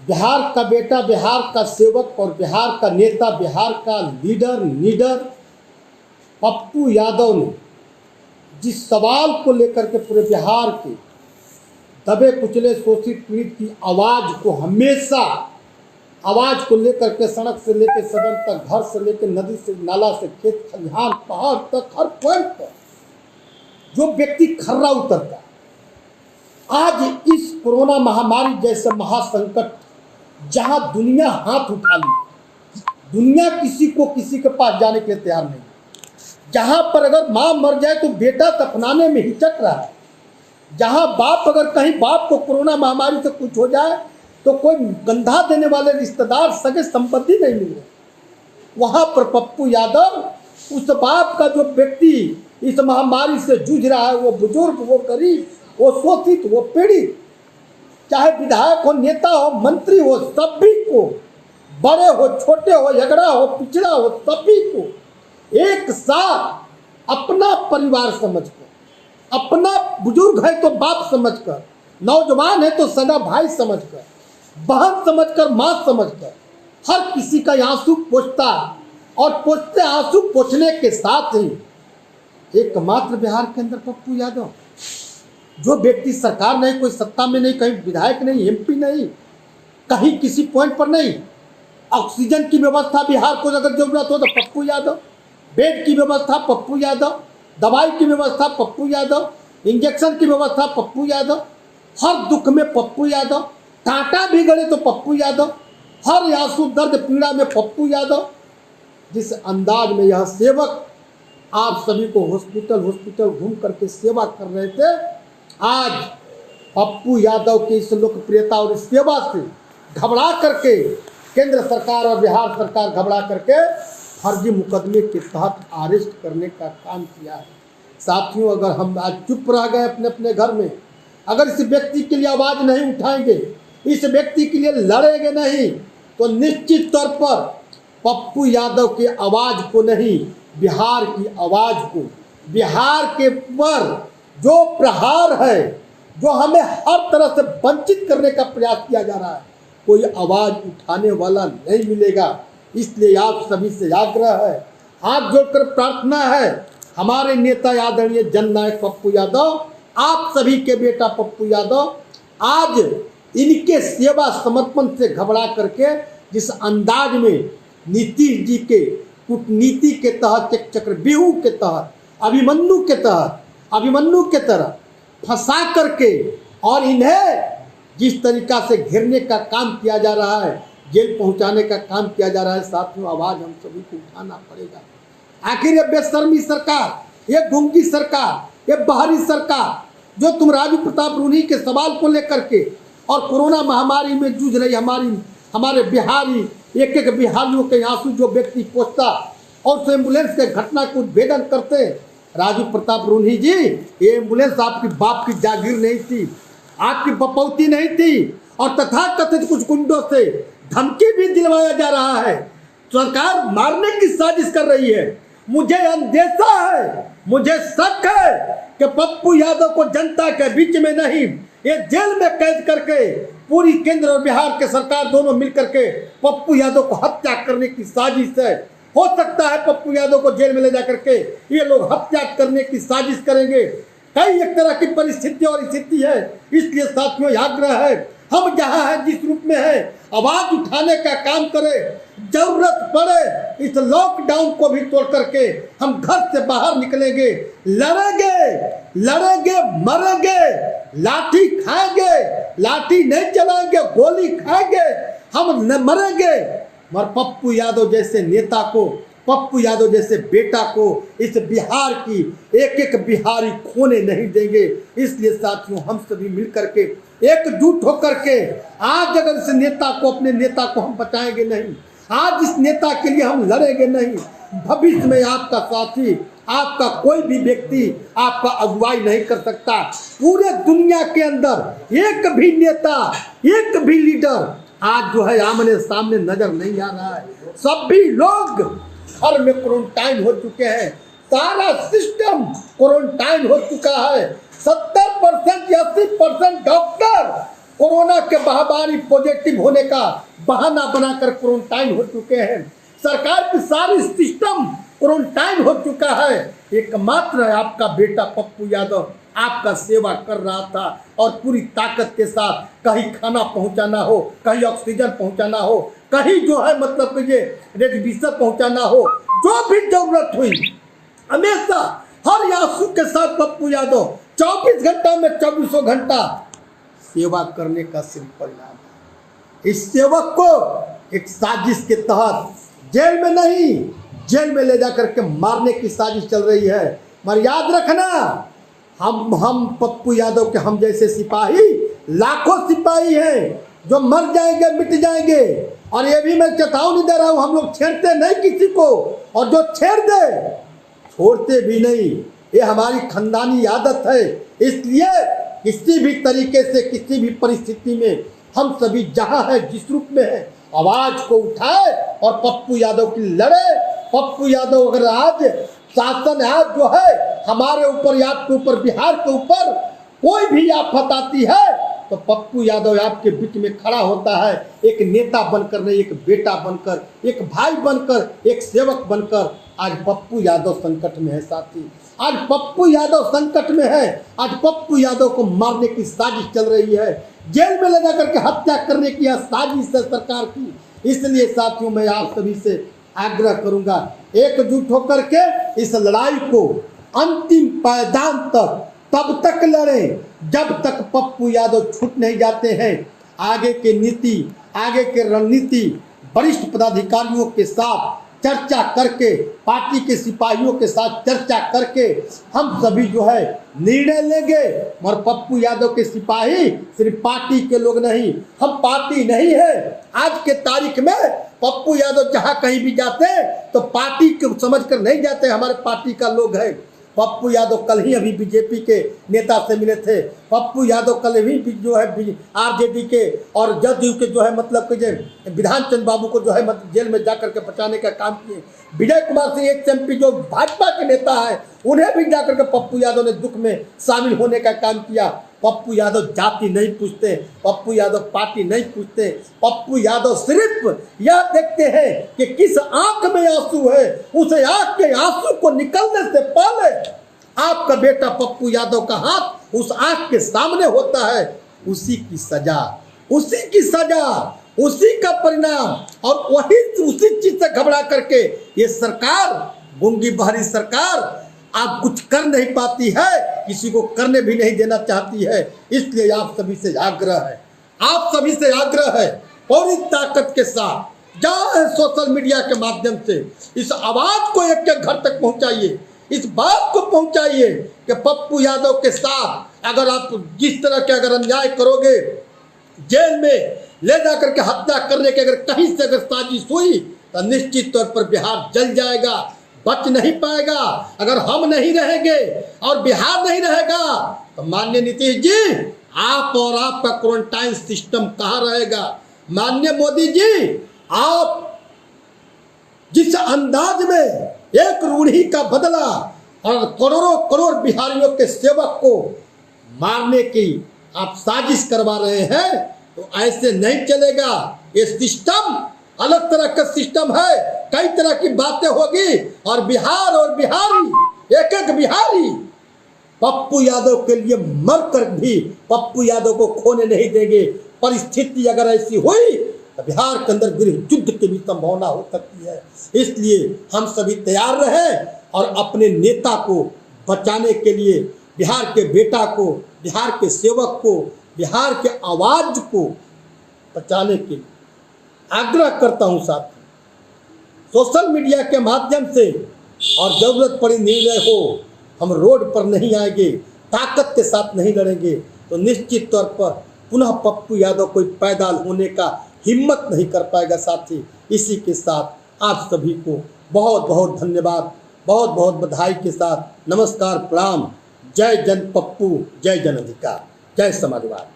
बिहार का बेटा, बिहार का सेवक और बिहार का नेता, बिहार का लीडर पप्पू यादव ने जिस सवाल को लेकर के पूरे बिहार के दबे कुचले शोषित पीड़ित की आवाज़ को हमेशा आवाज़ को लेकर के सड़क से लेकर सदन तक, घर से लेकर नदी से नाला से खेत खलिहान पहाड़ तक हर पॉइंट पर जो व्यक्ति खर्रा उतरता, आज इस कोरोना महामारी जैसे महासंकट जहां दुनिया हाथ उठा ली, दुनिया किसी के पास जाने के लिए तैयार नहीं, जहां पर अगर माँ मर जाए तो बेटा दफनाने में हिचक रहा है, जहां बाप अगर कहीं बाप को कोरोना महामारी से कुछ हो जाए तो कोई कंधा देने वाले रिश्तेदार सगे संपत्ति नहीं मिल रहे, वहां पर पप्पू यादव उस बाप का जो व्यक्ति इस महामारी से जूझ रहा है, वो बुजुर्ग, वो गरीब, वो शोषित, वो पीड़ित, चाहे विधायक हो, नेता हो, मंत्री हो, सभी को, बड़े हो, छोटे हो, झगड़ा हो, पिछड़ा हो, सभी को एक साथ अपना परिवार समझकर, अपना बुजुर्ग है तो बाप समझकर, नौजवान है तो सगा भाई समझकर, बहन समझकर, माँ समझकर हर किसी का आंसू पोंछता, और पोंछते आंसू पोंछने के साथ ही एकमात्र बिहार के अंदर पप्पू यादव, जो व्यक्ति सरकार नहीं, कोई सत्ता में नहीं, कहीं विधायक नहीं, एमपी नहीं, कहीं किसी पॉइंट पर नहीं, ऑक्सीजन की व्यवस्था बिहार को अगर जरूरत हो तो पप्पू यादव, बेड की व्यवस्था पप्पू यादव, दवाई की व्यवस्था पप्पू यादव, इंजेक्शन की व्यवस्था पप्पू यादव, हर दुख में पप्पू यादव, कांटा भी गड़े तो पप्पू यादव, हर आंसू दर्द पीड़ा में पप्पू यादव। जिस अंदाज में यह सेवक आप सभी को हॉस्पिटल घूम करके सेवा कर रहे थे, आज पप्पू यादव की इस लोकप्रियता और इस सेवा से घबरा करके केंद्र सरकार और बिहार सरकार घबरा करके फर्जी मुकदमे के तहत अरेस्ट करने का काम किया है। साथियों, अगर हम आज चुप रह गए अपने अपने घर में, अगर इस व्यक्ति के लिए आवाज़ नहीं उठाएंगे, इस व्यक्ति के लिए लड़ेंगे नहीं, तो निश्चित तौर पर पप्पू यादव की आवाज़ को नहीं, बिहार की आवाज़ को, बिहार के ऊपर जो प्रहार है, जो हमें हर तरह से वंचित करने का प्रयास किया जा रहा है, कोई आवाज़ उठाने वाला नहीं मिलेगा। इसलिए आप सभी से आग्रह है, हाथ जोड़कर प्रार्थना है, हमारे नेता आदरणीय जननायक पप्पू यादव, आप सभी के बेटा पप्पू यादव आज इनके सेवा समर्पण से घबरा करके जिस अंदाज में नीतीश जी के कूटनीति के तहत, चक्रव्यूह के तहत, अभिमन्यु के तरह फंसा करके और इन्हें जिस तरीका से घेरने का काम किया जा रहा है, जेल पहुंचाने का काम किया जा रहा है, साथियों आवाज़ हम सभी को उठाना पड़ेगा। आखिर ये बेशर्मी सरकार, ये गुंगी सरकार, ये बाहरी सरकार जो तुम राजू प्रताप रूढ़ी के सवाल को लेकर के और कोरोना महामारी में जूझ रही हमारे बिहारी, एक बिहारियों के आंसू जो व्यक्ति पोंछता और उस एम्बुलेंस के घटना को उद्भेदन करते, राजू प्रताप रूढ़ी जी, ये एम्बुलेंस आपकी बाप की जागीर नहीं थी, आपकी बपौती नहीं थी, और तथाकथित कुछ गुंडों से धमकी भी दिलवाया जा रहा है, सरकार मारने की साजिश कर रही है। मुझे अंदेशा है, मुझे शक है कि पप्पू यादव को जनता के बीच में नहीं, ये जेल में कैद करके पूरी केंद्र और बिहार के सरकार दोनों मिलकर के पप्पू यादव को हत्या करने की साजिश है। हो सकता है पप्पू यादव को जेल में ले जाकर के ये लोग हत्या करने की साजिश करेंगे। कई एक तरह की परिस्थिति और स्थिति है। इसलिए साथियों आग्रह है, हम जहां हैं, जिस रूप में है, आवाज उठाने का काम करें। जरूरत पड़े इस लॉकडाउन को भी तोड़ करके हम घर से बाहर निकलेंगे, लड़ेंगे, मरेंगे, लाठी खाएंगे, लाठी नहीं चलाएंगे, गोली खाएंगे, हम न मरेंगे, मगर पप्पू यादव जैसे नेता को, पप्पू यादव जैसे बेटा को इस बिहार की एक बिहारी खोने नहीं देंगे। इसलिए साथियों हम सभी मिलकर के एकजुट होकर के आज अगर इस नेता को, अपने नेता को हम बचाएंगे नहीं, आज इस नेता के लिए हम लड़ेंगे नहीं, भविष्य में आपका साथी, आपका कोई भी व्यक्ति आपका अगुवाई नहीं कर सकता। पूरे दुनिया के अंदर एक भी नेता, एक भी लीडर आज जो है आमने सामने नजर नहीं आ रहा है। सभी लोग घर में क्वारंटाइन हो चुके हैं, सारा सिस्टम क्वारंटाइन हो चुका है। 70% या 80% डॉक्टर कोरोना के महामारी पॉजिटिव होने का बहाना बनाकर क्वारंटाइन हो चुके हैं। सरकार की सारी सिस्टम क्वारंटाइन हो चुका है। एकमात्र आपका बेटा पप्पू यादव आपका सेवा कर रहा था और पूरी ताकत के साथ, कहीं खाना पहुंचाना हो, कहीं ऑक्सीजन पहुंचाना हो, कहीं जो है मतलब कि ये रेमडेसिविर पहुंचाना हो, जो भी जरूरत हुई हमेशा हर आंसू के साथ पप्पू यादव 24 घंटा में 24 घंटा सेवा करने का सिर्फ परिणाम है। इस सेवक को एक साजिश के तहत जेल में नहीं, जेल में ले जाकर के मारने की साजिश चल रही है। मगर याद रखना, हम पप्पू यादव के हम जैसे सिपाही लाखों सिपाही हैं जो मर जाएंगे, मिट जाएंगे। और ये भी मैं चेतावनी दे रहा हूं, हम लोग छेड़ते नहीं किसी को, और जो छेड़ दे छोड़ते भी नहीं। ये हमारी खानदानी आदत है। इसलिए किसी भी तरीके से, किसी भी परिस्थिति में हम सभी जहां है, जिस रूप में है, आवाज को उठाए और पप्पू यादव की लड़े। पप्पू यादव अगर आज शासन आज जो है हमारे ऊपर, आपके ऊपर, बिहार के ऊपर कोई भी आफत आती है तो पप्पू यादव आपके बीच में खड़ा होता है। एक नेता बनकर नहीं, एक बेटा बनकर, एक भाई बनकर, एक सेवक बनकर। आज पप्पू यादव संकट में है साथी, आज पप्पू यादव संकट में है। आज पप्पू यादव को मारने की साजिश चल रही है, जेल में ले जाकर के हत्या करने की यह साजिश है सरकार की। इसलिए साथियों मैं आप सभी से आग्रह करूंगा, एकजुट होकर के इस लड़ाई को अंतिम पायदान तक तब तक लड़ें जब तक पप्पू यादव छूट नहीं जाते हैं। आगे के नीति, आगे के रणनीति वरिष्ठ पदाधिकारियों के साथ चर्चा करके, पार्टी के सिपाहियों के साथ चर्चा करके हम सभी जो है निर्णय लेंगे। और पप्पू यादव के सिपाही सिर्फ पार्टी के लोग नहीं, हम पार्टी नहीं है। आज के तारीख में पप्पू यादव जहां कहीं भी जाते हैं तो पार्टी को समझकर नहीं जाते, हमारे पार्टी का लोग है। पप्पू यादव कल ही अभी बीजेपी के नेता से मिले थे। पप्पू यादव कल ही जो है आरजेडी के और जदयू के जो है मतलब कि विधान चंद्र बाबू को जो है मतलब जेल में जाकर के बचाने का काम किए। विजय कुमार सिंह एक एमपी जो भाजपा के नेता है, उन्हें भी जाकर के पप्पू यादव ने दुख में शामिल होने का काम किया। पप्पू यादव जाति नहीं पूछते, पप्पू यादव पार्टी नहीं पूछते। पप्पू यादव सिर्फ यह देखते हैं कि किस आंख में आंसू है, उसे आंख के आंसू को निकलने से पहले आपका बेटा पप्पू यादव का हाथ उस आंख के सामने होता है। उसी की सजा, उसी की सजा, उसी का परिणाम। और वही उसी चीज से घबरा करके ये सरकार, गूंगी बहरी सरकार आप कुछ कर नहीं पाती है, किसी को करने भी नहीं देना चाहती है। इसलिए आप सभी से आग्रह है, आप सभी से आग्रह है, पूरी ताकत के साथ जाए सोशल मीडिया के माध्यम से इस आवाज को एक एक घर तक पहुंचाइए, इस बात को पहुंचाइए कि पप्पू यादव के साथ अगर आप जिस तरह के अगर अन्याय करोगे, जेल में ले जाकर के हत्या करने के अगर कहीं से अगर साजिश हुई तो निश्चित तौर पर बिहार जल जाएगा, बच नहीं पाएगा। अगर हम नहीं रहेंगे और बिहार नहीं रहेगा तो माननीय नीतीश जी, आप और आपका क्वारंटाइन सिस्टम कहाँ रहेगा। माननीय मोदी जी, आप जिस अंदाज में एक रूढ़ी का बदला और करोड़ों करोड़ बिहारियों के सेवक को मारने की आप साजिश करवा रहे हैं, तो ऐसे नहीं चलेगा। ये सिस्टम अलग तरह का सिस्टम है, कई तरह की बातें होगी और बिहार और बिहारी, एक एक बिहारी पप्पू यादव के लिए मरकर भी पप्पू यादव को खोने नहीं देंगे। परिस्थिति अगर ऐसी हुई तो बिहार के अंदर गृह युद्ध की भी संभावना हो सकती है। इसलिए हम सभी तैयार रहें और अपने नेता को बचाने के लिए, बिहार के बेटा को, बिहार के सेवक को, बिहार के आवाज को बचाने के लिए आग्रह करता हूं। साथ सोशल मीडिया के माध्यम से और जरूरत पड़ी निर्णय हो, हम रोड पर नहीं आएंगे, ताकत के साथ नहीं लड़ेंगे तो निश्चित तौर पर पुनः पप्पू यादव कोई पैदा होने का हिम्मत नहीं कर पाएगा। साथी, इसी के साथ आप सभी को बहुत बहुत धन्यवाद, बहुत बहुत बधाई के साथ नमस्कार, प्रणाम। जय जन पप्पू, जय जन अधिकार, जय समाजवाद।